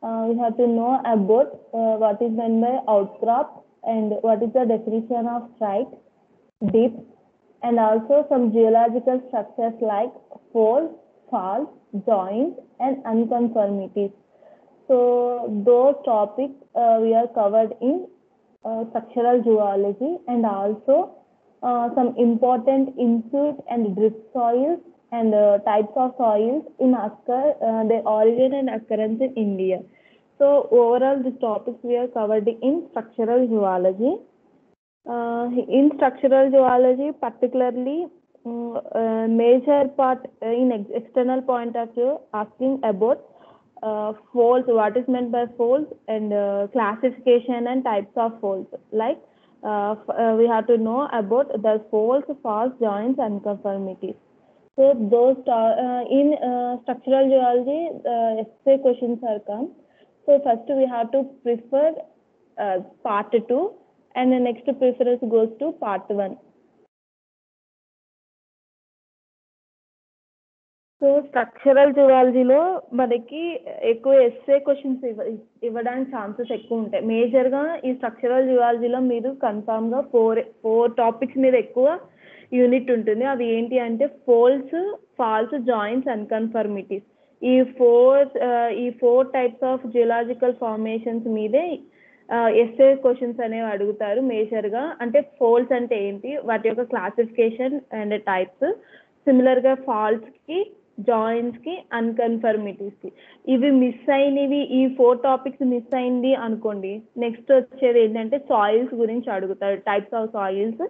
we have to know about what is meant by outcrop and what is the definition of strike, dip, and also some geological structures like folds, faults, joints, and unconformities. So those topics we are covered in structural geology, and also some important in-situ and drift soils and types of soils in their origin and occurrence in India. So overall, these topics we are covered in structural geology. In structural geology, particularly major part in external point of view, asking about folds, what is meant by folds, and classification and types of folds. Like we have to know about the folds, faults, joints, and conformities. So those in structural geology, essay questions are come. So first we have to prefer part 2, and the next preference goes to part 1. So structural జియాలజీలో మనకి ఎక్కువ essay questions ఇవ్వడానికి chances ఎక్కువ ఉంటాయి. మేజర్గా ఈ structural జియాలజీలో మీరు కన్ఫామ్గా ఫోర్ టాపిక్స్ మీద ఎక్కువ యూనిట్ ఉంటుంది. అవి ఏంటి అంటే ఫోల్డ్స్, ఫాల్స్, జాయింట్స్, అన్కన్ఫర్మిటీస్. ఈ four types of geological formations మీదే ఎస్సే క్వశ్చన్స్ అనేవి అడుగుతారు మేజర్గా. అంటే ఫోల్డ్స్ అంటే ఏంటి, వాటి యొక్క క్లాసిఫికేషన్ అండ్ టైప్స్. సిమిలర్గా ఫాల్ట్స్కి, జాయింట్స్కి, అన్కన్ఫర్మిటీస్కి. ఇవి మిస్ అయినవి, ఈ 4 టాపిక్స్ మిస్ అయింది అనుకోండి, నెక్స్ట్ వచ్చేది ఏంటంటే సాయిల్స్ గురించి అడుగుతారు. Types of soils,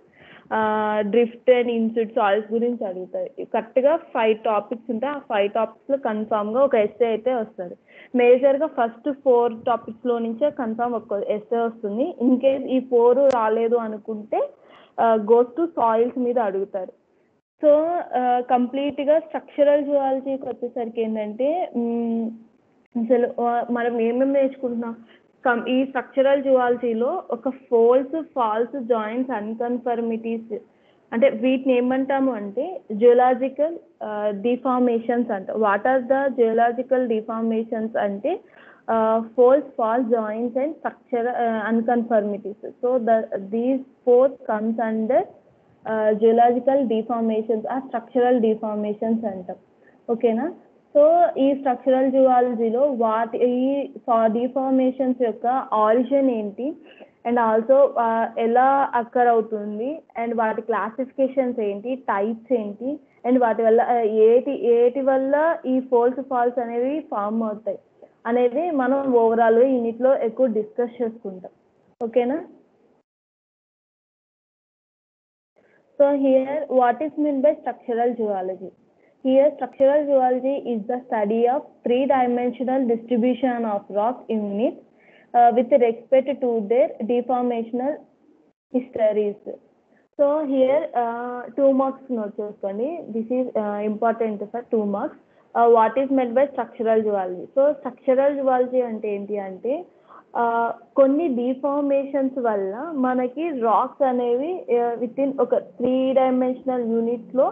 drift and in situ soils గురించి అడుగుతారు. కరెక్ట్గా 5 టాపిక్స్ ఉంటాయి. ఆ 5 టాపిక్స్లో కన్ఫామ్గా ఒక ఎస్సే అయితే వస్తుంది. మేజర్గా ఫస్ట్ 4 టాపిక్స్లో నుంచే కన్ఫామ్ ఒక ఎస్సే వస్తుంది. ఇన్ కేస్ ఈ 4 రాలేదు అనుకుంటే గోస్ టు సాయిల్స్ మీద అడుగుతారు. సో కంప్లీట్గా స్ట్రక్చరల్ జియాలజీకి వచ్చేసరికి ఏంటంటే అసలు మనం ఏమేమి నేర్చుకుంటున్నాం ఈ స్ట్రక్చరల్ జియాలజీలో, ఒక ఫోల్డ్స్, ఫాల్స్, జాయింట్స్, అన్కన్ఫర్మిటీస్ అంటే వీటిని ఏమంటాము అంటే జియోలాజికల్ డిఫార్మేషన్స్ అంట. What are the geological deformations అంటే folds, faults, joints and structure unconformities. So these 4 comes under geological deformations ఆ స్ట్రక్చరల్ డిఫార్మేషన్స్ అంటాం. ఓకేనా? సో ఈ స్ట్రక్చరల్ జియాలజీలో ఈ డిఫార్మేషన్స్ యొక్క ఆరిజిన్ ఏంటి, అండ్ ఆల్సో ఎలా అక్కర్ అవుతుంది, అండ్ వాటి క్లాసిఫికేషన్స్ ఏంటి, టైప్స్ ఏంటి, అండ్ వాటి వల్ల ఏటి వల్ల ఈ ఫోల్డ్స్, ఫాల్స్ అనేవి ఫామ్ అవుతాయి అనేది మనం ఓవరాల్ యూనిట్లో ఎక్కువ డిస్కస్ చేసుకుంటాం. ఓకేనా? So here, what is meant by structural geology? Here, structural geology is the study of 3-dimensional distribution of rock units with respect to their deformational histories. So here, 2 marks note చేసుకోండి. This is important for 2 marks. What is meant by structural geology? So structural geology అంటే ఏంటి అంటే కొన్ని deformations వల్ల మనకి racks అనేవి with in ఒక 3-dimensional యూనిట్లో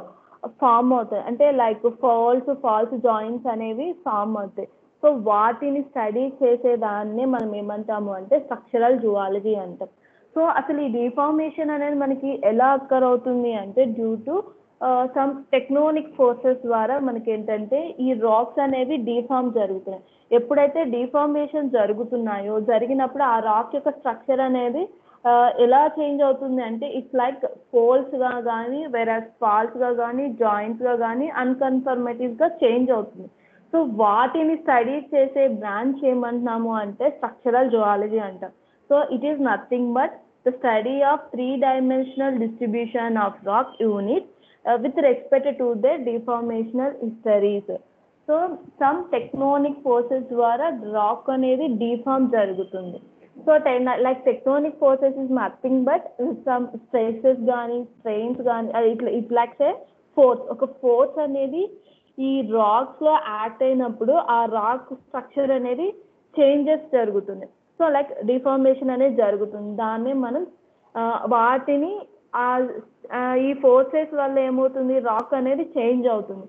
ఫామ్ అవుతాయి. అంటే లైక్ ఫాల్స్, జాయింట్స్ అనేవి ఫామ్ అవుతాయి. సో వాటిని స్టడీ చేసేదాన్నే మనం ఏమంటాము అంటే స్ట్రక్చరల్ జియాలజీ అంటాం. సో అసలు ఈ డిఫార్మేషన్ అనేది మనకి ఎలా అక్కర్ అవుతుంది అంటే due to some tectonic forces ద్వారా మనకి ఏంటంటే ఈ రాక్స్ అనేవి డిఫార్మ్ జరుగుతున్నాయి. ఎప్పుడైతే డిఫార్మేషన్ జరిగినప్పుడు ఆ రాక్ యొక్క స్ట్రక్చర్ అనేది ఎలా చేంజ్ అవుతుంది అంటే ఇట్స్ లైక్ ఫోల్డ్స్గా కానీ, వెరాస్ ఫాల్స్గా కానీ, జాయింట్స్గా కానీ, అన్కన్ఫర్మేటివ్గా చేంజ్ అవుతుంది. సో వాటిని స్టడీ చేసే బ్రాంచ్ ఏమంటున్నాము అంటే స్ట్రక్చరల్ జియాలజీ అంటాం. So it is nothing but the study of 3-dimensional distribution of rock units with respect to their deformational histories. So some tectonic forces ద్వారా rock అనేది డిఫార్మ్ జరుగుతుంది. So like tectonic forces is nothing but some stresses కానీ, strains కానీ, it likes a force. ఒక force అనేది ఈ రాక్స్లో act అయినప్పుడు ఆ రాక్ స్ట్రక్చర్ అనేది చేంజెస్ జరుగుతుంది. సో లైక్ డిఫార్మేషన్ అనేది జరుగుతుంది. దాన్ని మనం వాటిని ఈ ఫోర్సెస్ వల్ల ఏమవుతుంది, రాక్ అనేది చేంజ్ అవుతుంది.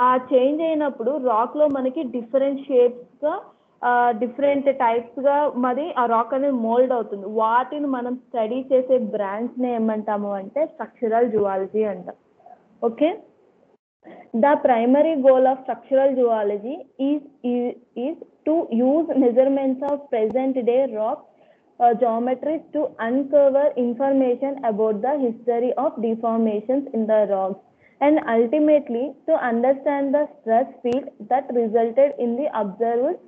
ఆ చేంజ్ అయినప్పుడు రాక్లో మనకి డిఫరెంట్ షేప్స్గా డిఫరెంట్ టైప్స్గా మరి ఆ రాక్ అనేది మోల్డ్ అవుతుంది. వాటిని మనం స్టడీ చేసే బ్రాంచ్ని ఏమంటాము అంటే స్ట్రక్చరల్ జువాలజీ అంటాం. Okay, the primary goal of structural zoology is to use measurements of present day rock geometries to uncover information about the history of deformations in the rocks and ultimately to understand the stress field that resulted in the observed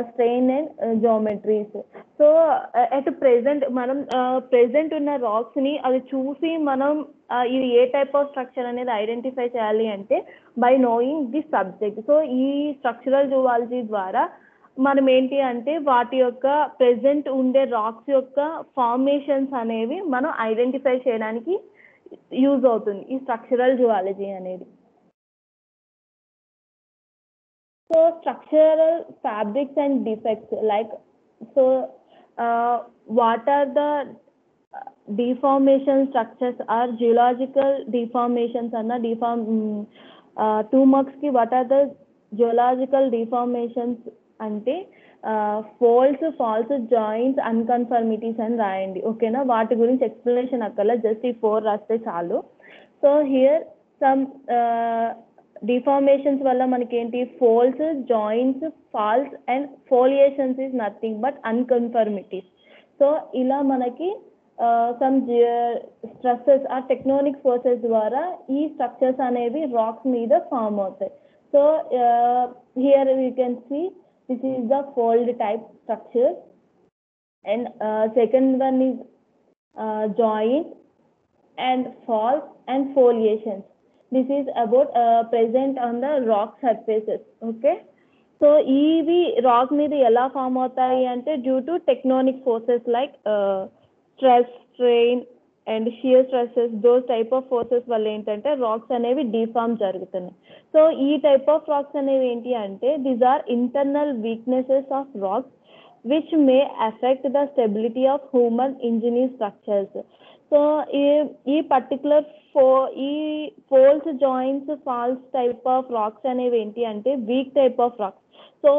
strain and geometries. So at present మనం present ఉన్న రాక్స్ని అది చూసి మనం ఇది ఏ type of structure అనేది identify చేయాలి అంటే by knowing the subject. So ఈ స్ట్రక్చరల్ జువాలజీ ద్వారా మనం ఏంటి అంటే వాటి యొక్క ప్రెసెంట్ ఉండే రాక్స్ యొక్క ఫార్మేషన్స్ అనేవి మనం ఐడెంటిఫై చేయడానికి యూజ్ అవుతుంది ఈ స్ట్రక్చరల్ జువాలజీ అనేది. So structural fabrics and defects like so what are the deformation structures are geological deformations అన్న 2 marks కి what are the geological deformations అంటే ఫోల్డ్స్, ఫాల్స్, జాయింట్స్, అన్కన్ఫర్మిటీస్ అని రాయండి. ఓకేనా, వాటి గురించి ఎక్స్ప్లెనేషన్ అక్కర్లే, జస్ట్ ఈ 4 రాస్తే చాలు. సో హియర్ సమ్ డిఫార్మేషన్స్ వల్ల మనకి ఏంటి folds, joints, faults and foliations is nothing but unconformities. So ఇలా మనకి సమ్ స్ట్రెస్సెస్ ఆ టెక్టోనిక్ ఫోర్సెస్ ద్వారా ఈ స్ట్రక్చర్స్ అనేవి రాక్స్ మీద ఫామ్ అవుతాయి. So here you can see this is the fold type structure and second one is joint and falls and foliations. This is about present on the rock surfaces. Okay, so ఇవి rock మీద ఎలా form అవుతాయి అంటే due to tectonic forces like stress, strain and shear stresses, those type of forces వల్ల ఏంటంటే racks అనేవి deform జరుగుతున్నాయి. So ఈ టైప్ ఆఫ్ రాక్స్ అనేవి ఏంటి అంటే these are internal weaknesses of rocks which may affect the stability of human engineer structures. So ఈ particular ఈ folds, joints, faults type of rocks అనేవి ఏంటి అంటే weak type of rocks. So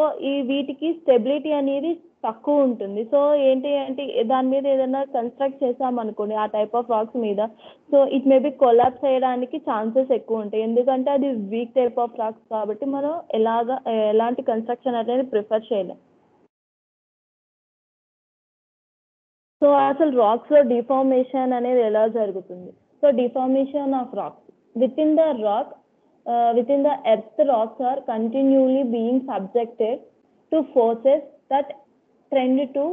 వీటికి stability అనేది తక్కువ ఉంటుంది. సో ఏంటి అంటే దాని మీద ఏదైనా కన్స్ట్రక్ట్ చేసామనుకోండి ఆ టైప్ ఆఫ్ రాక్స్ మీద, so it may B collapse చేయడానికి ఛాన్సెస్ ఎక్కువ ఉంటాయి. ఎందుకంటే అది వీక్ టైప్ ఆఫ్ రాక్స్ కాబట్టి మనం ఎలాంటి కన్స్ట్రక్షన్ అనేది ప్రిఫర్ చేయలేం. సో అసలు రాక్స్లో డిఫార్మేషన్ అనేది ఎలా జరుగుతుంది? So deformation of rocks within the earth rocks are continuously being subjected to forces that trend to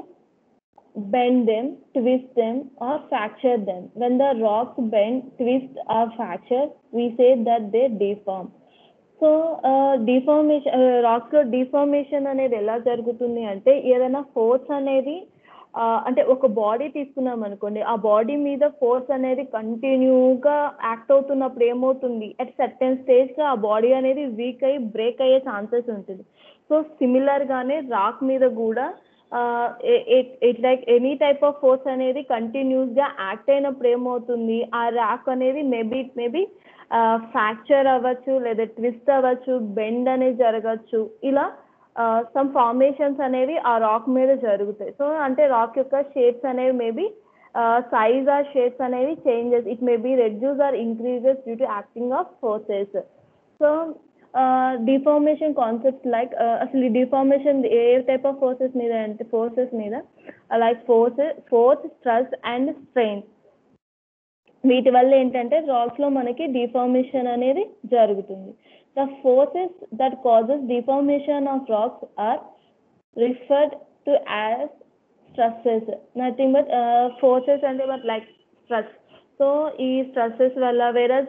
bend them, twist them or fracture them. When the rocks bend, twist or fracture, we say that they deform. So deformation రాక్స్లో deformation అనేది ఎలా జరుగుతుంది అంటే ఏదైనా force అనేది అంటే ఒక body తీసుకున్నాం అనుకోండి, ఆ బాడీ మీద ఫోర్స్ అనేది కంటిన్యూగా యాక్ట్ అవుతున్నప్పుడు ఏమవుతుంది, అట్ సర్టెన్ స్టేజ్గా ఆ బాడీ అనేది వీక్ అయ్యి బ్రేక్ అయ్యే ఛాన్సెస్ ఉంటుంది. సో సిమిలర్గానే రాక్ మీద కూడా it like any type of force అనేది కంటిన్యూస్గా యాక్ట్ అయినప్పుడు ఏమవుతుంది, ఆ రాక్ అనేది మేబీ ఫ్రాక్చర్ అవ్వచ్చు, లేదా ట్విస్ట్ అవ్వచ్చు, బెండ్ అనేది జరగచ్చు. ఇలా సమ్ ఫార్మేషన్స్ అనేవి ఆ రాక్ మీద జరుగుతాయి. సో అంటే రాక్ యొక్క షేప్స్ అనేవి మేబీ సైజ్ ఆర్ షేప్స్ అనేవి changes, it may B reduce or increases due to acting of forces. So deformation concepts like అసలు ఈ deformation A type of forces మీద అంటే ఫోర్సెస్ మీద like force, stress and strain, వీటి వల్ల ఏంటంటే రాక్స్లో మనకి డిఫార్మేషన్ అనేది జరుగుతుంది. The forces that causes deformation of rocks are referred to as stresses. Nothing but forces and but like stress. So these stresses valla whereas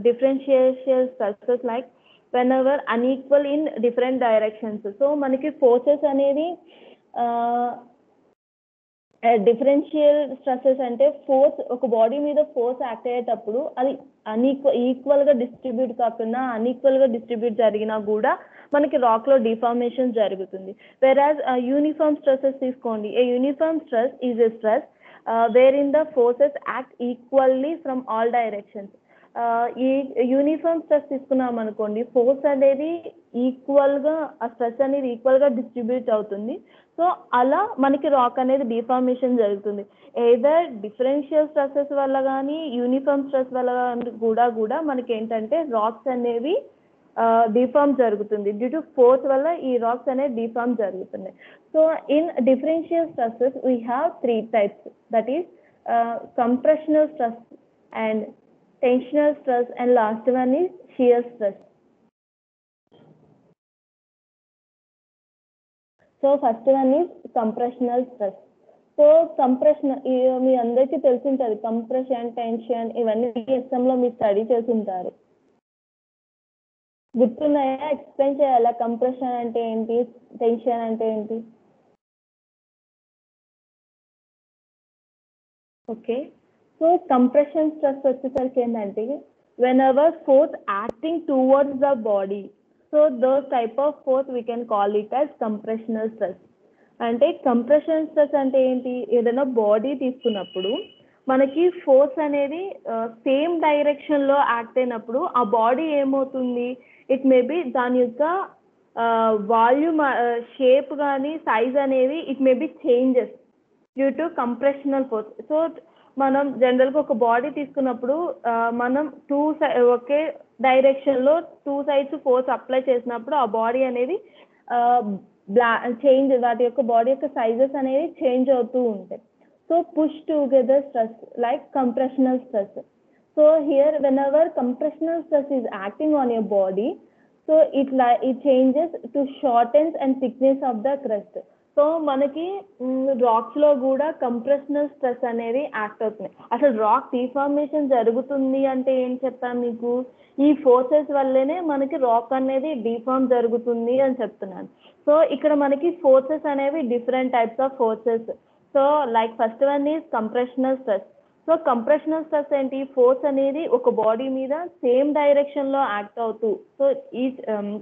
differential stresses like whenever unequal in different directions. So manaki forces అనేవి differential stresses అంటే force ఒక body మీద force act అయ్యేటప్పుడు అది ఈక్వల్గా distribute కాకుండా అన్ఈక్వల్గా distribute జరిగినా కూడా మనకి రాక్లో డిఫార్మేషన్ జరుగుతుంది. వెరాజ్ యూనిఫామ్ స్ట్రెసెస్ తీసుకోండి, a uniform stress is a stress where in the forces act equally from all directions. ఈ యూనిఫామ్ స్ట్రెస్ తీసుకున్నాం అనుకోండి, ఫోర్స్ అనేది ఈక్వల్గా ఆ స్ట్రెస్ అనేది ఈక్వల్గా డిస్ట్రిబ్యూట్ అవుతుంది. సో అలా మనకి రాక్ అనేది డిఫార్మేషన్ జరుగుతుంది. ఏదర్ డిఫరెన్షియల్ స్ట్రెస్సెస్ వల్ల కానీ యూనిఫామ్ స్ట్రెస్ వల్ల కూడా మనకి ఏంటంటే రాక్స్ అనేవి డిఫార్మ్ జరుగుతుంది. డ్యూ టు ఫోర్స్ వల్ల ఈ రాక్స్ అనేవి డిఫార్మ్ జరుగుతున్నాయి. So in differential stresses we have 3 types, that is compressional stress and tensional stress, and last one is shear stress. So first one is compressional stress. So compression మీ అందరికీ తెలిసింటది, compression tension ఇవన్నీ ఎగ్జామ్లో మీరు study చేసి ఉంటారు. గుర్తున్నాయా? Explain చేయాలా కంప్రెషన్ అంటే ఏంటి, టెన్షన్ అంటే ఏంటి? ఓకే, సో కంప్రెషన్ స్ట్రెస్ వచ్చేసరికి ఏంటంటే whenever force acting towards the body, so those type of force we can call it as compressional stress. అంటే కంప్రెషన్ స్ట్రెస్ అంటే ఏంటి, ఏదైనా బాడీ తీసుకున్నప్పుడు మనకి ఫోర్స్ అనేది సేమ్ డైరెక్షన్లో యాక్ట్ అయినప్పుడు ఆ బాడీ ఏమవుతుంది, ఇట్ మేబీ దాని యొక్క వాల్యూమ్ షేప్ కానీ సైజ్ అనేవి it maybe changes due to compressional force. So మనం జనరల్గా ఒక బాడీ తీసుకున్నప్పుడు మనం ఒకే డైరెక్షన్లో 2 sides ఫోర్స్ అప్లై చేసినప్పుడు ఆ బాడీ అనేది చేంజ్, వాటి యొక్క బాడీ యొక్క సైజెస్ అనేవి చేంజ్ అవుతూ ఉంటాయి. So push together stress like compressional stress. So here whenever compressional stress is acting on your body, so it changes to shortens and thickness of the crust. So మనకి రాక్స్లో కూడా compressional stress అనేది act అవుతుంది. అసలు rock deformation జరుగుతుంది అంటే ఏం చెప్తాను మీకు, ఈ ఫోర్సెస్ వల్లనే మనకి రాక్ అనేది డిఫార్మ్ జరుగుతుంది అని చెప్తున్నాను. సో ఇక్కడ మనకి ఫోర్సెస్ అనేవి different types of forces. So like first one is compressional stress. So compressional stress ఏంటి, ఫోర్స్ అనేది ఒక బాడీ మీద సేమ్ డైరెక్షన్లో యాక్ట్ అవుతూ, so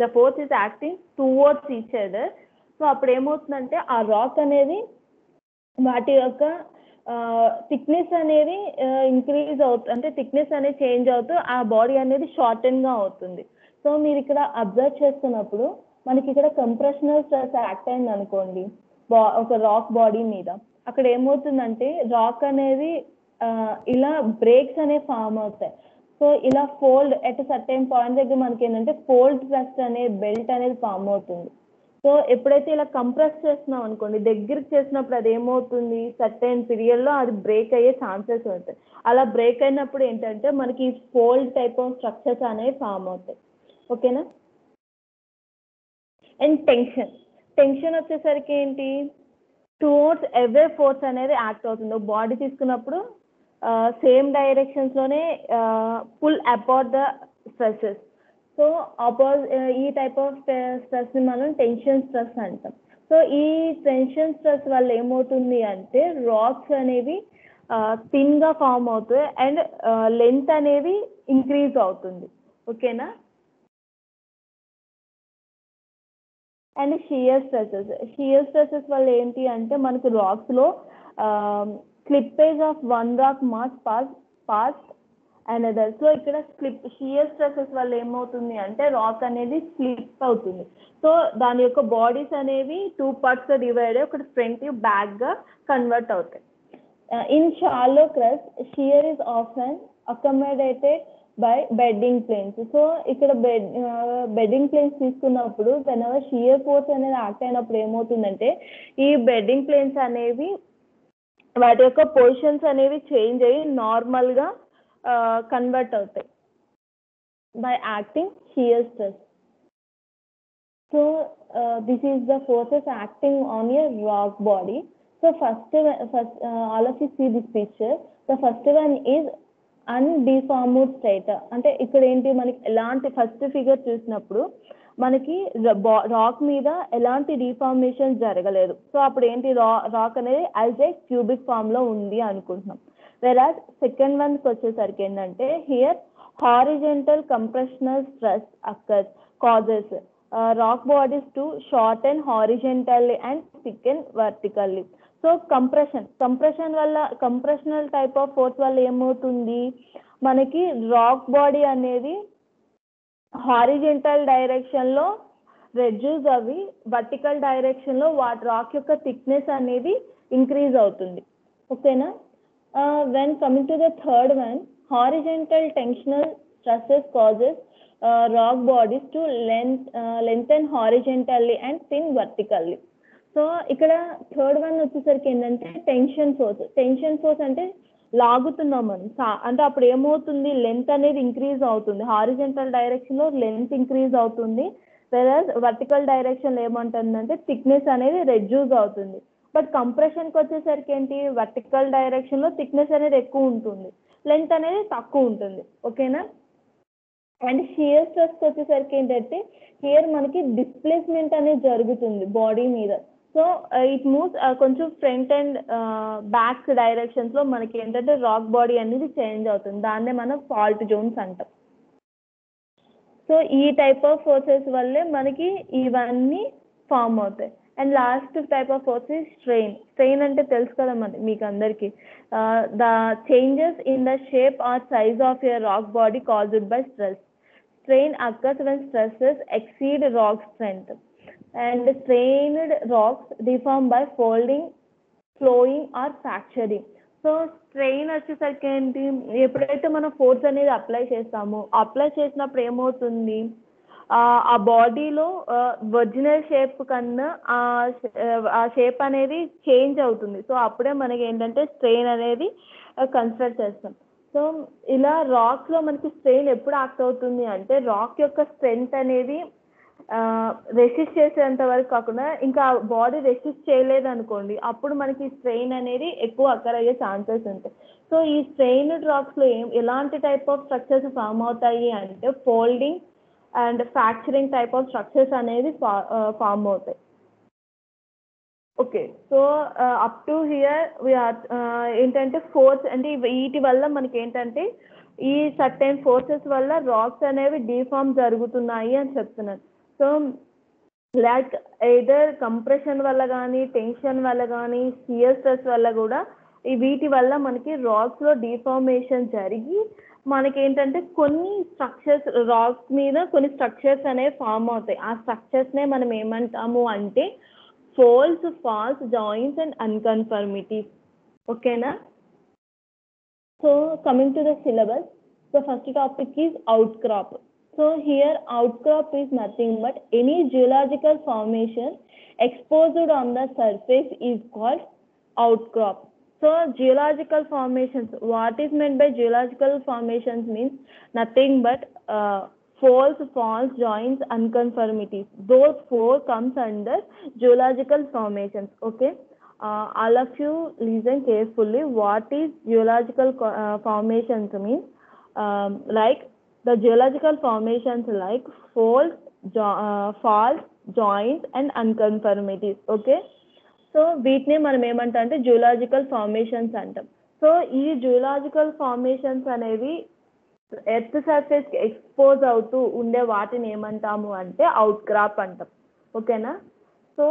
the force is acting towards each other. So అప్పుడు ఏమవుతుందంటే ఆ రాక్ అనేది వాటి యొక్క థిక్నెస్ అనేది ఇంక్రీజ్ అవుతుంది, అంటే థిక్నెస్ అనేది చేంజ్ అవుతూ ఆ బాడీ అనేది షార్టెన్గా అవుతుంది. సో మీరు ఇక్కడ అబ్జర్వ్ చేస్తున్నప్పుడు మనకి ఇక్కడ కంప్రెషనల్ స్ట్రెస్ యాక్ట్ అయింది అనుకోండి ఒక రాక్ బాడీ మీద, అక్కడ ఏమవుతుందంటే రాక్ అనేది ఇలా బ్రేక్స్ అనేవి ఫామ్ అవుతాయి. సో ఇలా ఫోల్డ్ ఎట్ సర్టెన్ పాయింట్ దగ్గర మనకి ఏంటంటే ఫోల్డ్ ట్రస్ట్ అనే బెల్ట్ అనేది ఫామ్ అవుతుంది. సో ఎప్పుడైతే ఇలా కంప్రెస్ చేస్తున్నాం అనుకోండి, దగ్గరికి చేసినప్పుడు అది ఏమవుతుంది, సర్టెన్ పీరియడ్లో అది బ్రేక్ అయ్యే ఛాన్సెస్ ఉంటాయి. అలా బ్రేక్ అయినప్పుడు ఏంటంటే మనకి ఫోల్డ్ టైప్ ఆఫ్ స్ట్రక్చర్స్ అనేవి ఫామ్ అవుతాయి. ఓకేనా? అండ్ టెన్షన్ వచ్చేసరికి ఏంటి, టువర్డ్స్ ఎవే ఫోర్స్ అనేది యాక్ట్ అవుతుంది. బాడీ తీసుకున్నప్పుడు సేమ్ డైరెక్షన్స్లోనే pull apart the stresses. So ఈ టైప్ ఆఫ్ స్ట్రెస్ని మనం టెన్షన్ స్ట్రెస్ అంటాం. సో ఈ టెన్షన్ స్ట్రెస్ వల్ల ఏమవుతుంది అంటే రాక్స్ అనేవి థిన్గా ఫామ్ అవుతాయి అండ్ లెంత్ అనేది ఇంక్రీజ్ అవుతుంది. ఓకేనా? అండ్ షియర్ స్ట్రెసెస్ వల్ల ఏంటి అంటే మనకి రాక్స్లో slippage of one rock pass another. So ఇక్కడ షియర్ స్ట్రెసెస్ వల్ల ఏమవుతుంది అంటే రాక్ అనేది స్లిప్ అవుతుంది. సో దాని యొక్క బాడీస్ అనేవి 2 partsగా డివైడ్ అయ్యి ఒకటి ఫ్రంట్ బ్యాక్గా కన్వర్ట్ అవుతాయి. In shallow crust shear is often accommodated by bedding planes. So ఇక్కడ బెడ్డింగ్ ప్లేన్స్ తీసుకున్నప్పుడు వెనెవర్ షియర్ ఫోర్స్ అనేది యాక్ట్ అయినప్పుడు ఏమవుతుందంటే ఈ బెడ్డింగ్ ప్లేన్స్ అనేవి వాటి యొక్క పొజిషన్స్ అనేవి చేంజ్ అయ్యి నార్మల్గా కన్వర్ట్ అవుతాయి by acting shear stress. So this is the forces acting on a rock body. So first all of you see this picture. The first one is undeformed state. అంటే ఇక్కడ ఏంటి, మనకి ఎలాంటి first figure చూసినప్పుడు మనకి rock మీద ఎలాంటి deformation జరగలేదు. సో అప్పుడు ఏంటి, రాక్ అనేది యాజ్ ఏ క్యూబిక్ ఫామ్లో ఉంది అనుకుంటున్నాం. వెరాజ్ సెకండ్ వన్కి వచ్చేసరికి ఏంటంటే here horizontal compressional stress occurs causes rock bodies to shorten horizontally and thicken vertically. So compression వల్ల కంప్రెషనల్ టైప్ ఆఫ్ ఫోర్స్ వల్ల ఏమవుతుంది, మనకి రాక్ బాడీ అనేది హారిజెంటల్ డైరెక్షన్లో రెడ్యూస్ అవి వర్టికల్ డైరెక్షన్లో రాక్ యొక్క థిక్నెస్ అనేది ఇంక్రీజ్ అవుతుంది. ఓకేనా. When coming to the third one, horizontal tensional stresses causes rock bodies to lengthen horizontally and thin vertically. So ఇక్కడ థర్డ్ వన్ వచ్చేసరికి ఏంటంటే టెన్షన్ ఫోర్స్ అంటే లాగుతున్నాం మనం, అంటే అప్పుడు ఏమవుతుంది, లెంత్ అనేది ఇంక్రీజ్ అవుతుంది. హారిజెంటల్ డైరెక్షన్లో లెంత్ ఇంక్రీజ్ అవుతుంది, వెరస్ వర్టికల్ డైరెక్షన్లో ఏమంటుందంటే థిక్నెస్ అనేది రెడ్యూస్ అవుతుంది. బట్ కంప్రెషన్కి వచ్చేసరికి ఏంటి, వర్టికల్ డైరెక్షన్లో థిక్నెస్ అనేది ఎక్కువ ఉంటుంది, లెంత్ అనేది తక్కువ ఉంటుంది. ఓకేనా. అండ్ షియర్ స్ట్రెస్కి వచ్చేసరికి ఏంటంటే హియర్ మనకి డిస్ప్లేస్మెంట్ అనేది జరుగుతుంది బాడీ మీద. సో ఇట్ మూవ్స్ కొంచెం ఫ్రంట్ అండ్ బ్యాక్ డైరెక్షన్స్లో మనకి ఏంటంటే రాక్ బాడీ అనేది చేంజ్ అవుతుంది, దాన్నే మనం ఫాల్ట్ జోన్స్ అంటాం. సో ఈ టైప్ ఆఫ్ ఫోర్సెస్ వల్లే మనకి ఇవన్నీ ఫామ్ అవుతాయి. And last type of force is strain అంటే తెలుసు కదా మీకు అందరికీ, the changes in the shape or size of your rock body caused by stress. Strain occurs when stresses exceed rock strength, and strained rocks deform by folding, flowing or fracturing. So strain వచ్చేసరికి ఏంటి, ఎప్పుడైతే మనం force అనేది apply చేసినప్పుడు ఏమవుతుంది, ఆ బాడీలో original shape కన్నా ఆ షేప్ అనేది చేంజ్ అవుతుంది. సో అప్పుడే మనకి ఏంటంటే స్ట్రెయిన్ అనేది కన్సిడర్ చేస్తాం. సో ఇలా రాక్లో మనకి స్ట్రెయిన్ ఎప్పుడు యాక్ట్ అవుతుంది అంటే, రాక్ యొక్క స్ట్రెంగ్త్ అనేది రెసిస్ట్ చేసేంత వరకు కాకుండా ఇంకా బాడీ రెసిస్ట్ చేయలేదు అనుకోండి, అప్పుడు మనకి స్ట్రెయిన్ అనేది ఎక్కువ అక్కర్ అయ్యే ఛాన్సెస్ ఉంటాయి. సో ఈ స్ట్రెయిన్డ్ రాక్స్లో ఎలాంటి టైప్ ఆఫ్ స్ట్రక్చర్స్ ఫామ్ అవుతాయి అంటే, folding and fracturing type of structures అనేది ఫామ్ అవుతాయి. Okay. So up to hear ఏంటంటే ఫోర్స్ అంటే వీటి వల్ల మనకి ఏంటంటే ఈ సర్టెన్ ఫోర్సెస్ వల్ల రాక్స్ అనేవి డిఫార్మ్ జరుగుతున్నాయి అని చెప్తున్నాను. సో లైక్ ఎయిదర్ కంప్రెషన్ వల్ల కానీ, టెన్షన్ వల్ల కానీ, షియర్ స్ట్రెస్ వల్ల కూడా వీటి వల్ల మనకి రాక్స్లో డిఫార్మేషన్ జరిగి మనకి ఏంటంటే కొన్ని స్ట్రక్చర్స్ రాక్స్ మీద కొన్ని స్ట్రక్చర్స్ అనేవి ఫామ్ అవుతాయి. ఆ స్ట్రక్చర్స్నే మనం ఏమంటాము అంటే folds, faults, joints and unconformities. Okay na. So coming to the syllabus, the first topic is outcrop. So here outcrop is nothing but any geological formation exposed on the surface is called outcrop. So geological formations, what is meant by geological formations means nothing but folds, faults, joints, unconformities. Those four comes under geological formations. Okay. All of you listen carefully. What is geological formations means? Like the geological formations like folds, faults, joints and unconformities. Okay. So వీటినే మనం ఏమంటాం అంటే geological formations అంటాం. So ఈ geological formations అనేవి earth సర్ఫేస్కి expose అవుతూ ఉండే వాటిని ఏమంటాము అంటే అవుట్ క్రాప్ అంటాం. ఓకేనా. సో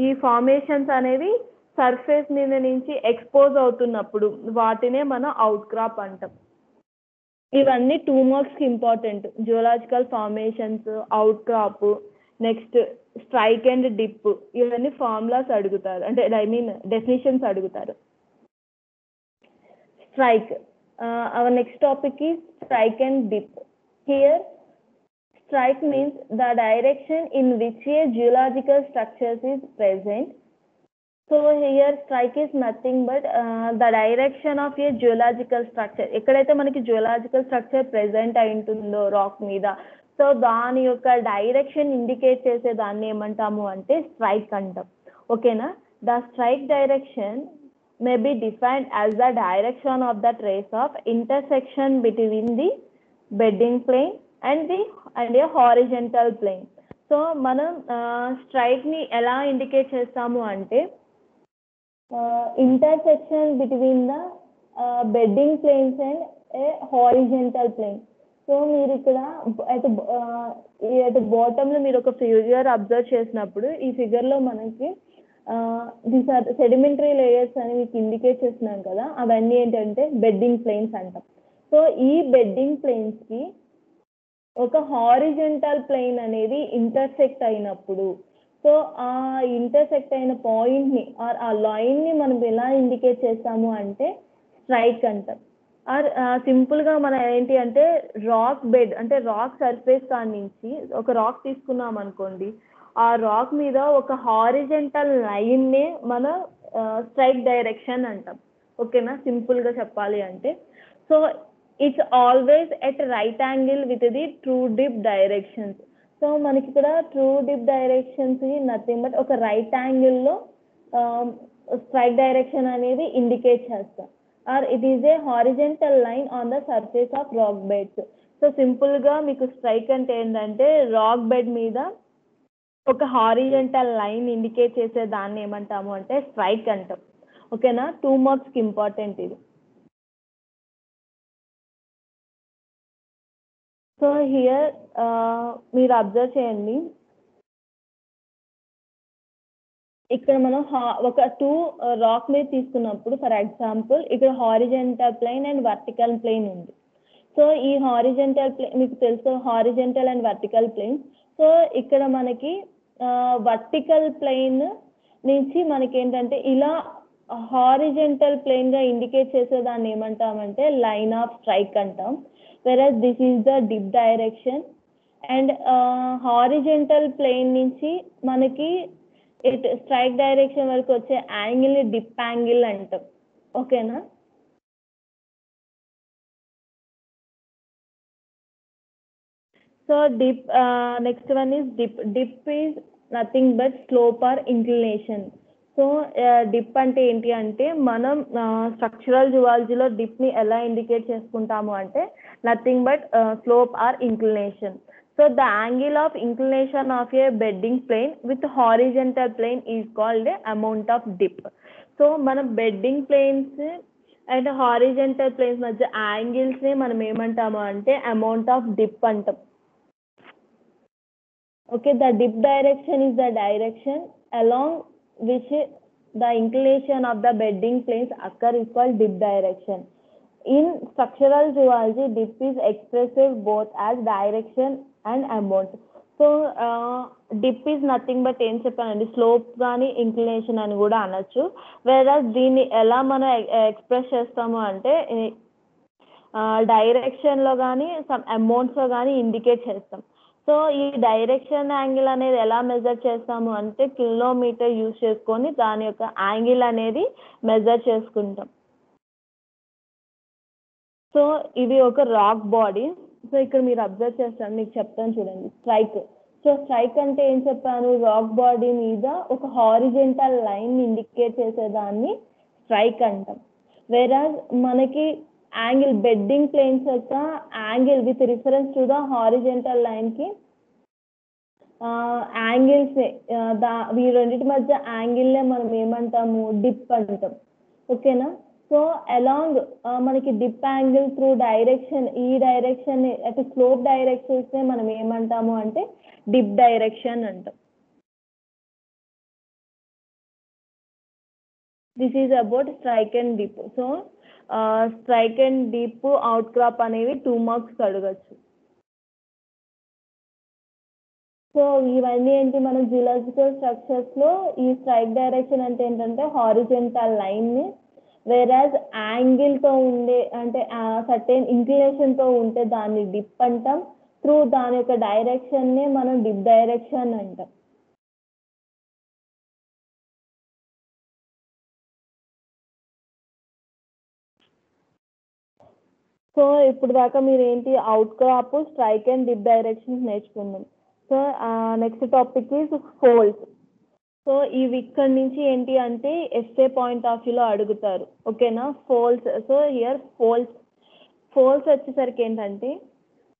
ఈ ఫార్మేషన్స్ అనేవి సర్ఫేస్ మీద నుంచి ఎక్స్పోజ్ అవుతున్నప్పుడు వాటినే మనం అవుట్ క్రాప్ అంటాం. ఇవన్నీ 2 మార్క్స్కి important. Geological formations, out crop, next strike and dip, ఇవన్నీ ఫార్ములాస్ అడుగుతారు, అంటే ఐ మీన్ డెఫినిషన్స్ అడుగుతారు. Strike, our next topic is strike and dip. Here strike means the direction in which a geological structure is present. So here strike is nothing but the direction of a geological structure. ఎక్కడైతే మనకి geological structure present అయి ఉంటుందో rock మీద, so దాని యొక్క direction indicate చేసే దాన్ని ఏమంటాము అంటే స్ట్రైక్ అంటాం. ఓకేనా. The strike direction may be defined as the direction of the trace of intersection between the bedding plane and a horizontal plane. So మనం స్ట్రైక్ని ఎలా ఇండికేట్ చేస్తాము అంటే intersection between the bedding planes and a horizontal plane. So మీరు ఇక్కడ at బాటంలో మీరు ఒక ఫిగర్ అబ్జర్వ్ చేసినప్పుడు ఈ ఫిగర్లో మనకి దీస్ ఆర్ సెడిమెంటరీ లేయర్స్ అని మీకు ఇండికేట్ చేస్తున్నాను కదా, అవన్నీ ఏంటంటే బెడ్డింగ్ ప్లేన్స్ అంటాం. సో ఈ బెడ్డింగ్ ప్లేన్స్కి ఒక హారిజెంటల్ ప్లేన్ అనేది ఇంటర్సెక్ట్ అయినప్పుడు, సో ఆ ఇంటర్సెక్ట్ అయిన పాయింట్ని ఆర్ ఆ లైన్ని మనం ఎలా ఇండికేట్ చేస్తాము అంటే స్ట్రైక్ అంటాం. ఆర్ సింపుల్గా మనం ఏంటి అంటే రాక్ బెడ్ అంటే రాక్ సర్ఫేస్ కాడి నుంచి ఒక రాక్ తీసుకున్నాం అనుకోండి, ఆ రాక్ మీద ఒక హారిజెంటల్ లైన్నే మన స్ట్రైక్ డైరెక్షన్ అంటాం. ఓకేనా, సింపుల్గా చెప్పాలి అంటే. So it's always at right angle with the true dip directions. So మనకి ఇక్కడ true dip directions nothing but ఒక రైట్ యాంగిల్లో స్ట్రైక్ డైరెక్షన్ అనేది ఇండికేట్ చేస్తాం. Or it is a horizontal line on the surface of rock beds. So సింపుల్గా మీకు strike అంటే ఏంటంటే రాక్ బెడ్ మీద ఒక హారిజెంటల్ లైన్ ఇండికేట్ చేసే దాన్ని ఏమంటాము అంటే స్ట్రైక్ అంటాం. ఓకేనా, 2 మార్క్స్కి ఇంపార్టెంట్ ఇది. సో హియర్ మీరు అబ్జర్వ్ చేయండి, ఇక్కడ మనం ఒక 2 రాక్ మీద తీసుకున్నప్పుడు ఫర్ ఎగ్జాంపుల్ ఇక్కడ horizontal plane and vertical plane ఉంది. సో ఈ హారిజెంటల్ ప్లేన్ మీకు తెలుసు, horizontal and vertical plane. So ఇక్కడ మనకి వర్టికల్ ప్లేన్ నుంచి మనకి ఏంటంటే ఇలా హారిజెంటల్ ప్లేన్గా ఇండికేట్ చేసేదాన్ని ఏమంటామంటే లైన్ ఆఫ్ స్ట్రైక్ అంటాం. Versus this is the dip direction. And horizontal plane నుంచి మనకి స్ట్రైక్ డైరెక్షన్ వరకు వచ్చే యాంగిల్ని డిప్ యాంగిల్ అంటాం. ఓకేనా, so dip next one is dip. Dip is nothing but slope or inclination. So dip అంటే ఏంటి అంటే మనం స్ట్రక్చరల్ జువాలజీలో డిప్ని ఎలా ఇండికేట్ చేసుకుంటాము అంటే nothing but slope or inclination. So the angle of inclination of a bedding plane with horizontal plane is called the amount of dip. So మనం bedding planes and horizontal planes మధ్య యాంగిల్స్ని మనం ఏమంటాము అంటే amount of dip అంటాం. Okay, the dip direction is the direction along which the inclination of the bedding planes occur is called dip direction. In structural zoology, dip is expressed both as direction and amount. So dip is nothing but ఏం చెప్పానండి, slope కానీ inclination అని కూడా అనొచ్చు. వేరస్ దీన్ని ఎలా మనం express చేస్తాము అంటే డైరెక్షన్లో కానీ సమ్ అమౌంట్స్లో కానీ ఇండికేట్ చేస్తాం. సో ఈ డైరెక్షన్ యాంగిల్ అనేది ఎలా మెజర్ చేస్తాము అంటే కిలోమీటర్ యూజ్ చేసుకొని దాని యొక్క యాంగిల్ అనేది మెజర్ చేసుకుంటాం. సో ఇది ఒక రాక్ బాడీ. సో ఇక్కడ మీరు అబ్జర్వ్ చేస్తాను, మీకు చెప్తాను చూడండి, స్ట్రైక్. సో స్ట్రైక్ అంటే ఏం చెప్పాను, రాక్ బాడీ మీద ఒక హారిజెంటల్ లైన్ ఇండికేట్ చేసేదాన్ని స్ట్రైక్ అంటాం. వేరాజ్ మనకి యాంగిల్ బెడ్డింగ్ ప్లేన్స్ యొక్క angle with reference to the horizontal లైన్కి యాంగిల్స్ ఈ రెండింటి మధ్య యాంగిల్నే మనం ఏమంటాము డిప్ అంటాం. ఓకేనా, సో అలాంగ్ మనకి డిప్ యాంగిల్ త్రూ డైరెక్షన్, ఈ డైరెక్షన్ అంటే స్లోప్ డైరెక్షన్స్నే మనం ఏమంటాము అంటే డిప్ డైరెక్షన్ అంటాం. This is about strike and dip. So strike and dip out crop అనేవి 2 మార్క్స్ అడగచ్చు. సో ఇవన్నీ ఏంటి, మనం జియోలాజికల్ స్ట్రక్చర్స్లో ఈ స్ట్రైక్ డైరెక్షన్ అంటే ఏంటంటే హారిజెంటల్ లైన్ని, వేరాజ్ యాంగిల్తో ఉండే అంటే సర్టెన్ ఇంక్లినేషన్తో ఉంటే దాన్ని డిప్ అంటాం. త్రూ దాని యొక్క డైరెక్షన్నే మనం డిప్ డైరెక్షన్ అంటాం. సో ఇప్పుడు దాకా మీరు ఏంటి outcrop, strike and dip directions నేర్చుకున్నాం. So next topic is folds. So ఇవి ఇక్కడ నుంచి ఏంటి అంటే ఎస్ఏ పాయింట్ ఆఫ్ వ్యూలో అడుగుతారు. ఓకేనా, ఫోల్స్. సో హియర్ ఫోల్స్ వచ్చేసరికి ఏంటంటే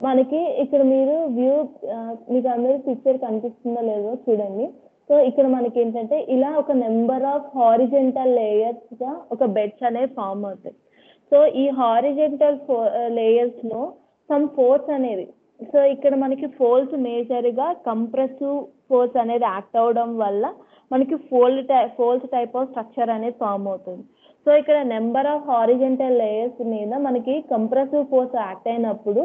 మనకి ఇక్కడ మీరు వ్యూ మీకు అందరూ పిక్చర్ కనిపిస్తుందో లేదో చూడండి. సో ఇక్కడ మనకి ఏంటంటే ఇలా ఒక నెంబర్ ఆఫ్ హారిజెంటల్ లేయర్స్గా ఒక బెడ్స్ అనేవి ఫామ్ అవుతాయి. సో ఈ హారిజెంటల్ లేయర్స్లో సమ్ ఫోర్స్ అనేది, సో ఇక్కడ మనకి ఫోర్స్ మేజర్గా కంప్రెసివ్ ఫోర్స్ అనేది యాక్ట్ అవ్వడం వల్ల మనకి ఫోల్స్ టైప్ ఆఫ్ స్ట్రక్చర్ అనేది ఫామ్ అవుతుంది. సో ఇక్కడ నెంబర్ ఆఫ్ హారిజెంటల్ లేయర్స్ మీద మనకి కంప్రెసివ్ ఫోర్స్ యాక్ట్ అయినప్పుడు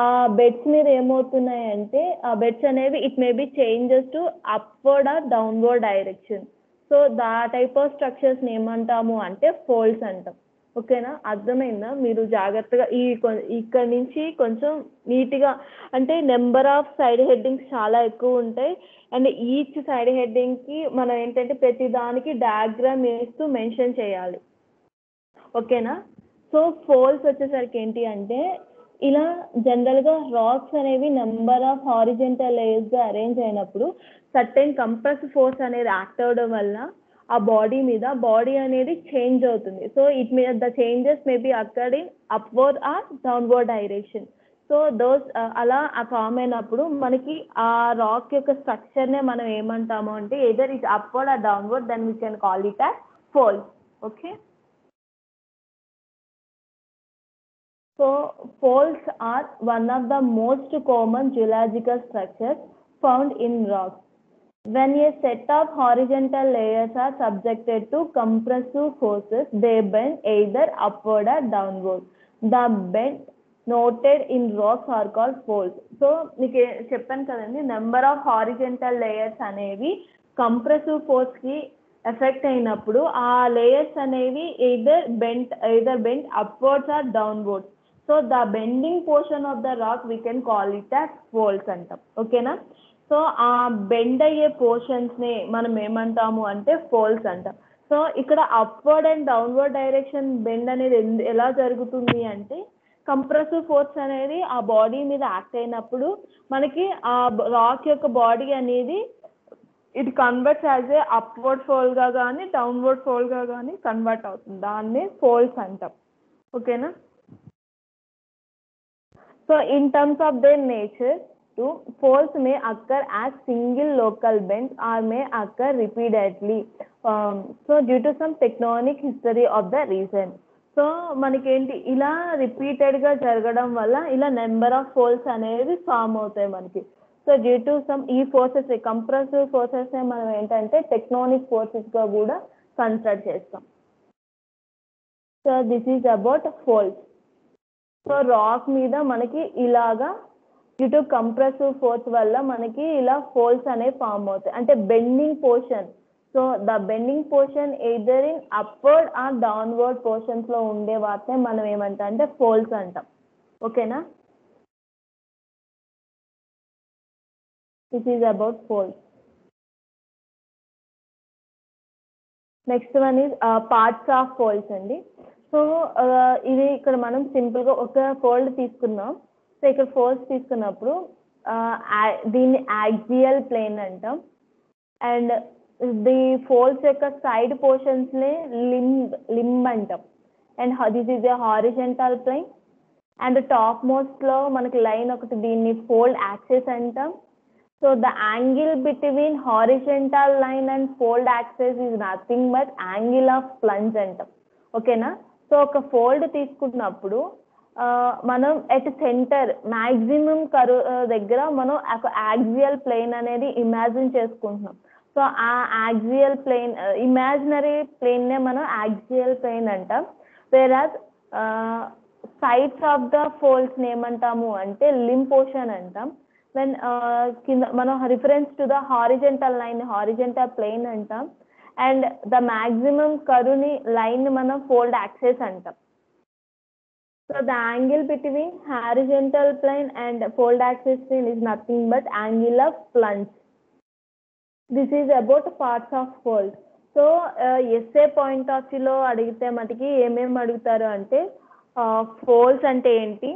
ఆ బెడ్స్ మీద ఏమవుతున్నాయంటే ఆ బెడ్స్ అనేవి it may be changes to upward or downward direction. So the type of స్ట్రక్చర్స్ని ఏమంటాము అంటే ఫోల్డ్స్ అంటాం. ఓకేనా, అర్థమైందా? మీరు జాగ్రత్తగా ఇక్కడ నుంచి కొంచెం నీట్గా, అంటే నెంబర్ ఆఫ్ సైడ్ హెడ్డింగ్స్ చాలా ఎక్కువ ఉంటాయి అండ్ ఈచ్ సైడ్ హెడ్డింగ్కి మనం ఏంటంటే ప్రతి దానికి డయాగ్రామ్ వేస్తూ మెన్షన్ చేయాలి. ఓకేనా. సో ఫోల్స్ వచ్చేసరికి ఏంటి అంటే ఇలా జనరల్గా రాక్స్ అనేవి నెంబర్ ఆఫ్ హారిజెంటల్ లేయర్స్గా అరేంజ్ అయినప్పుడు సర్టెన్ కంప్రెస్ ఫోర్స్ అనేది యాక్ట్ అవ్వడం వల్ల ఆ బాడీ అనేది చేంజ్ అవుతుంది. So the changes may be occurred in upward or downward direction. So అలా ఫామ్ అయినప్పుడు మనకి ఆ రాక్ యొక్క స్ట్రక్చర్నే మనం ఏమంటాము అంటే either it upward or downward, then we can call it as folds. Okay. So folds are one of the most common geological structures found in rocks. When a set of horizontal layers are subjected to compressive forces, they bend either upward or downward. The bend noted in rocks are called folds. So మీకు చెప్పాను కదండి, number of horizontal layers అనేవి compressive force కి effect అయినప్పుడు ఆ layers అనేవి either bend upwards or downwards. So the bending portion of the rock we can call it as folds అంటాం. ఓకేనా. సో ఆ బెండ్ అయ్యే పోర్షన్స్ని మనం ఏమంటాము అంటే ఫోల్డ్స్ అంటాం. సో ఇక్కడ upward and downward direction bend అనేది ఎలా జరుగుతుంది అంటే కంప్రెసివ్ ఫోర్స్ అనేది ఆ బాడీ మీద యాక్ట్ అయినప్పుడు మనకి ఆ రాక్ యొక్క బాడీ అనేది it converts as a upward ఫోల్డ్గా కానీ డౌన్వర్డ్ ఫోల్డ్గా కానీ కన్వర్ట్ అవుతుంది. దాన్ని ఫోల్డ్స్ అంటాం. ఓకేనా. So in terms of their nature, folds may occur as single local bends or may occur repeatedly. So due to some tectonic history of the region. So మనకేంటి ఇలా రిపీటెడ్గా జరగడం వల్ల ఇలా నెంబర్ ఆఫ్ ఫోల్డ్స్ అనేవి form అవుతాయి మనకి. So due to some ఈ ఫోర్సెస్ కంప్రెసివ్ ఫోర్సెస్నే మనం ఏంటంటే టెక్టోనిక్ ఫోర్సెస్గా కూడా కన్సిడర్ చేస్తాం. So this is about folds. So rock మీద మనకి ఇలాగా డ్యూ టు కంప్రెసివ్ ఫోర్స్ వల్ల మనకి ఇలా ఫోల్డ్స్ అనేవి ఫామ్ అవుతాయి. అంటే bending portion, so the bending portion either in upward or downward పోర్షన్స్లో ఉండే వాటినే మనం ఏమంటాం అంటే ఫోల్డ్స్ అంటాం. ఓకేనా. This is about folds. Next one is parts of folds అండి. సో ఇది ఇక్కడ మనం సింపుల్గా ఒక ఫోల్డ్ తీసుకున్నాం. సో ఇక్కడ ఫోల్డ్స్ తీసుకున్నప్పుడు దీన్ని యాక్సియల్ ప్లేన్ అంటాం అండ్ ది ఫోల్డ్స్ యొక్క సైడ్ పోర్షన్స్ని లింబ్ అంటాం. And this is a horizontal plane and top మోస్ట్లో మనకి లైన్ ఒకటి, దీన్ని ఫోల్డ్ యాక్సిస్ అంటాం. So the angle between horizontal line and fold axis is nothing but angle of plunge అంటాం. ఓకేనా. సో ఒక ఫోల్డ్ తీసుకున్నప్పుడు మనం ఎట్ సెంటర్ మ్యాక్సిమం దగ్గర మనం ఒక యాక్సియల్ ప్లేన్ అనేది ఇమాజిన్ చేసుకుంటున్నాం. సో ఆ యాక్సియల్ ప్లేన్ ఇమాజినరీ ప్లేన్నే మనం యాక్సియల్ ప్లేన్ అంటాం. వేరాజ్ సైడ్స్ ఆఫ్ ద ఫోల్డ్స్ని ఏమంటాము అంటే లింబ్ పోర్షన్ అంటాం. దెన్ కింద మనం reference to the horizontal line horizontal plane అంటాం. అండ్ ద మ్యాక్సిమం కరుని లైన్ మనం ఫోల్డ్ యాక్సిస్ అంటాం. So the angle between horizontal plane and fold axis is nothing but angle of plunge. This is about parts of fold. So SA point of వ్యూలో అడిగితే మటుకి ఏమేమి అడుగుతారు అంటే folds అంటే ఏంటి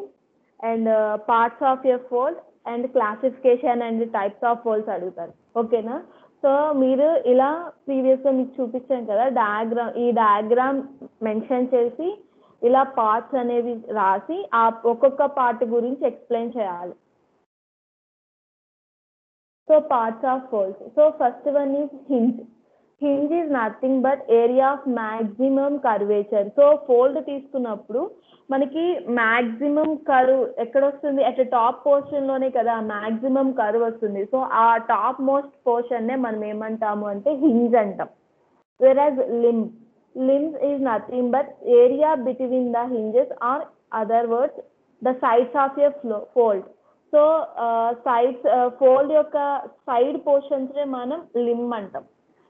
and parts of a fold and classification and types of folds అడుగుతారు. ఓకేనా. సో మీరు ఇలా ప్రీవియస్గా మీకు చూపించాను కదా ఈ డయాగ్రామ్ మెన్షన్ చేసి ఇలా పార్ట్స్ అనేవి రాసి ఆ ఒక్కొక్క పార్ట్ గురించి ఎక్స్ప్లెయిన్ చేయాలి. So parts of folds. So first one is hinge. Hinge is nothing but area of maximum curvature. So fold తీసుకున్నప్పుడు మనకి మ్యాక్సిమం కర్వ్ ఎక్కడ వస్తుంది, అట్ టాప్ పోర్షన్ లోనే కదా మ్యాక్సిమం కర్వ్ వస్తుంది. సో ఆ టాప్ మోస్ట్ పోర్షన్ నే మనం ఏమంటాము అంటే హింజ్ అంటాం. whereas limbs is nothing but area between the hinges, or other words the sides of a fold. So sides fold యొక్క side portions నే మనం limb అంటాం.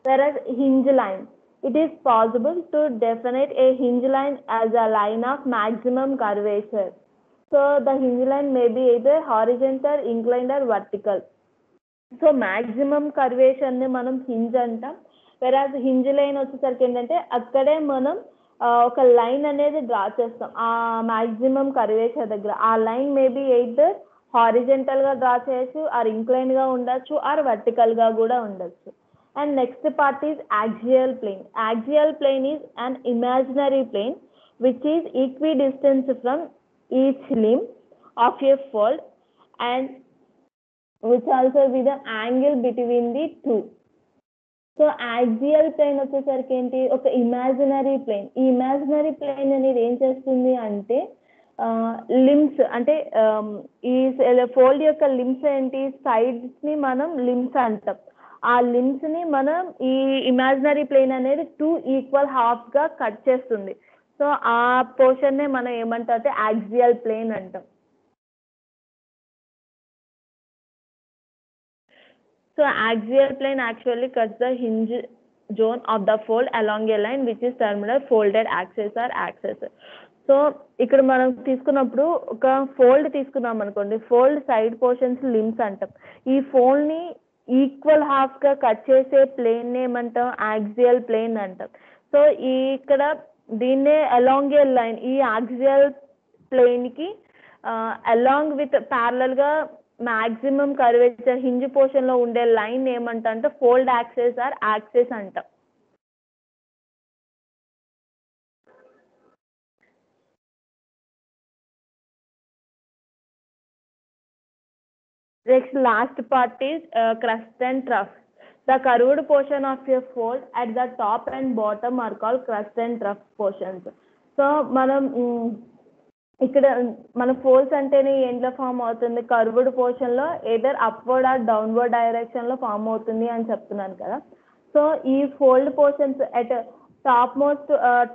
whereas hinge line, it is possible to definite a hinge line as a line of maximum curvature. So the hinge line may be either horizontal, inclined or vertical. So maximum curvature ని మనం hinge అంటాం. వెరాజ్ hinge line వచ్చేసరికి ఏంటంటే అక్కడే మనం ఒక line అనేది డ్రా చేస్తాం ఆ మాక్సిమం కర్వేచర్ దగ్గర. ఆ లైన్ మేబీ ఎయిదర్ హారిజెంటల్ గా డ్రా చేయొచ్చు, ఆర్ ఇంక్లైన్ గా ఉండొచ్చు, ఆర్ వర్టికల్ గా కూడా ఉండొచ్చు. And next part is axial plane. Axial plane is an imaginary plane which is equidistance from each limb of a fold and which also with the angle between the two. So axial plane వచ్చేసరికి ఏంటి, ఒక imaginary plane. ఈ imaginary plane అనేది ఏం చేస్తుంది అంటే limbs అంటే ఈ ఫోల్డ్ యొక్క లిమ్స్ ఏంటి, సైడ్స్ ని మనం లిమ్స్ అంటాం. ఆ లిమ్స్ ని మనం ఈ ఇమాజినరీ ప్లేన్ అనేది 2 ఈక్వల్ హాఫ్ గా కట్ చేస్తుంది. సో ఆ పోర్షన్ నే మనం ఏమంటాం అంటే యాక్సియల్ ప్లేన్ అంటాం. So axial plane actually cuts the hinge zone of the fold along a line which is termed folded axis or axis. So ఇక్కడ మనం తీసుకున్నప్పుడు ఒక ఫోల్డ్ తీసుకున్నాం అనుకోండి, ఫోల్డ్ సైడ్ పోర్షన్స్ లిమ్స్ అంటాం. ఈ ఫోల్డ్ ని ఈక్వల్ హాఫ్ గా కట్ చేసే ప్లేన్ ఏమంటాం, యాక్సియల్ ప్లేన్ అంటాం. సో ఇక్కడ దీన్నే అలాంగ్ ఏ లైన్, ఈ యాక్సియల్ ప్లేన్ కి అలాంగ్ విత్ ప్యారలల్ గా మాక్సిమం కర్వేచర్ హింజ్ పోర్షన్ లో ఉండే లైన్ ఏమంటా అంటే ఫోల్డ్ యాక్సెస్ ఆర్ యాక్సెస్ అంటాం. Next last part is crust and trough. The curved portion of a fold at the top and bottom are called crust and trough portions. So మనం ఇక్కడ మన folds అంటేనే ఏంట్లో form అవుతుంది, curved portion లో either upward or downward direction లో form అవుతుంది అని చెప్తున్నాను కదా. సో ఈ fold portions at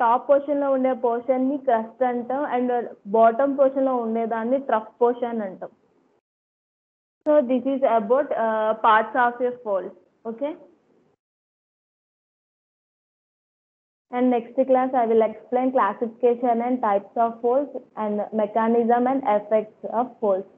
top portion లో ఉండే పోర్షన్ ని క్రస్ట్ అంటాం, అండ్ బాటమ్ పోర్షన్ లో ఉండేదాన్ని ట్రఫ్ పోర్షన్ అంటాం. So this is about parts of a fold. Okay, and next class I will explain classification and types of folds and mechanism and effects of folds.